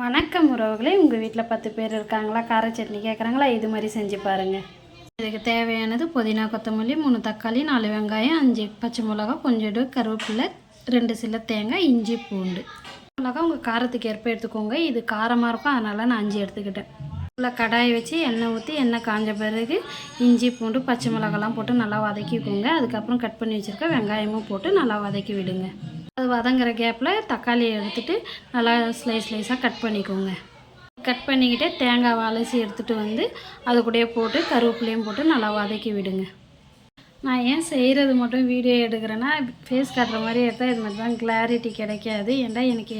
வணக்கம் உறவுகளே, உங்கள் வீட்டில் 10 பேர் இருக்காங்களா? கார சட்னி கேட்குறாங்களா? இது மாதிரி செஞ்சு பாருங்கள். இதுக்கு தேவையானது புதினா, கொத்தமல்லி, 3 தக்காளி, 4 வெங்காயம், 5 பச்சை மிளகா, கொஞ்சோண்டு கருவேப்பிலை, 2 சில தேங்காய், இஞ்சி, பூண்டு. மிளகா உங்கள் காரத்துக்கு ஏற்ப எடுத்துக்கோங்க. இது காரமாக இருக்கும், அதனால் நான் 5 எடுத்துக்கிட்டேன். நல்லா கடாயை வச்சு எண்ணெய் ஊற்றி எண்ணெய் காஞ்ச பிறகு இஞ்சி, பூண்டு, பச்சை மிளகாலாம் போட்டு நல்லா வதக்கிக்கோங்க. அதுக்கப்புறம் கட் பண்ணி வச்சுருக்க வெங்காயமும் போட்டு நல்லா வதக்கி விடுங்க. அது வதங்குற கேப்பில் தக்காளியை எடுத்துகிட்டு நல்லா ஸ்லைஸாக கட் பண்ணிக்கோங்க. கட் பண்ணிக்கிட்டே தேங்காய் அலசி எடுத்துகிட்டு வந்து அது கூடயே போட்டு கருவேப்பிலையும் போட்டு நல்லா வதக்கி விடுங்க. நான் ஏன் செய்கிறது மட்டும் வீடியோ எடுக்கிறேன்னா, ஃபேஸ் காட்டுற மாதிரி எடுத்தால் இது மாதிரி தான் கிளாரிட்டி கிடைக்காது. ஏன்டா எனக்கு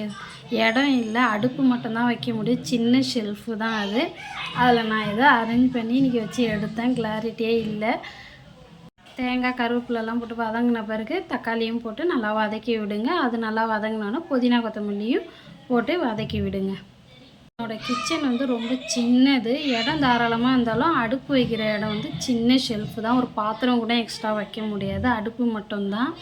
இடம் இல்லை, அடுப்பு மட்டும்தான் வைக்க முடியும். சின்ன ஷெல்ஃபு தான் அது. அதில் நான் ஏதோ அரேஞ்ச் பண்ணி இன்றைக்கி வச்சு எடுத்தேன், கிளாரிட்டியே இல்லை. தேங்காய் கருவேப்பிலெல்லாம் போட்டு வதங்கின பிறகு தக்காளியும் போட்டு நல்லா வதக்கி விடுங்க. அது நல்லா வதங்கினோன்னா புதினா கொத்தமல்லியும் போட்டு வதக்கி விடுங்க. என்னோடய கிச்சன் வந்து ரொம்ப சின்னது, இடம் தாராளமாக இருந்தாலும் அடுப்பு வைக்கிற இடம் வந்து சின்ன ஷெல்ஃபு தான். ஒரு பாத்திரம் கூட எக்ஸ்ட்ரா வைக்க முடியாது, அடுப்பு மட்டும்தான்.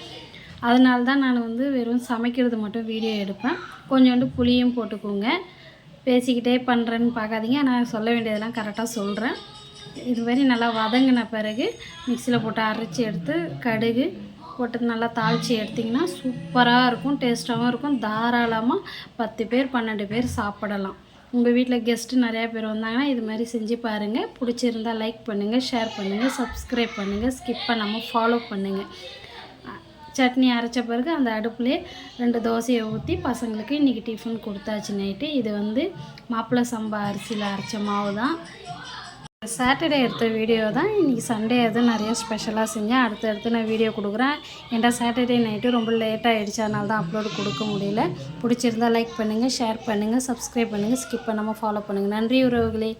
அதனால தான் நான் வந்து வெறும் சமைக்கிறது மட்டும் வீடியோ எடுப்பேன். கொஞ்சோண்டு புளியும் போட்டுக்கோங்க. பேசிக்கிட்டே பண்ணுறேன்னு பார்க்காதீங்க, நான் சொல்ல வேண்டியதெல்லாம் கரெக்டாக சொல்கிறேன். இது மாதிரி நல்லா வதங்கின பிறகு மிக்சியில் போட்டு அரைச்சி எடுத்து கடுகு போட்டு நல்லா தாளித்து எடுத்திங்கன்னா சூப்பராக இருக்கும், டேஸ்ட்டாகவும் இருக்கும். தாராளமாக 10 பேர் 12 பேர் சாப்பிடலாம். உங்கள் வீட்டில் கெஸ்ட்டு நிறையா பேர் வந்தாங்கன்னா இது மாதிரி செஞ்சு பாருங்கள். பிடிச்சிருந்தால் லைக் பண்ணுங்கள், ஷேர் பண்ணுங்கள், சப்ஸ்கிரைப் பண்ணுங்கள், ஸ்கிப் பண்ணாமல் ஃபாலோ பண்ணுங்கள். சட்னி அரைச்ச பிறகு அந்த அடுப்புலேயே 2 தோசையை ஊற்றி பசங்களுக்கு இன்றைக்கி டிஃபன் கொடுத்தாச்சு நைட்டு. இது வந்து மாப்பிள்ளை சம்பா அரிசியில் அரைச்ச மாவு தான். சாட்டர்டே எடுத்த வீடியோ தான். இன்றைக்கி சண்டே எதுவும் நிறைய ஸ்பெஷலாக செஞ்சேன். அடுத்தடுத்து நான் வீடியோ கொடுக்குறேன். ஏன்டா சாட்டர்டே நைட்டு ரொம்ப லேட்டாகிடுச்சு, அதனால தான் அப்லோடு கொடுக்க முடியல. பிடிச்சிருந்தால் லைக் பண்ணுங்கள், ஷேர் பண்ணுங்கள், சப்ஸ்கிரைப் பண்ணுங்கள், ஸ்கிப் பண்ணாமல் ஃபாலோ பண்ணுங்கள். நன்றி உறவுகளே.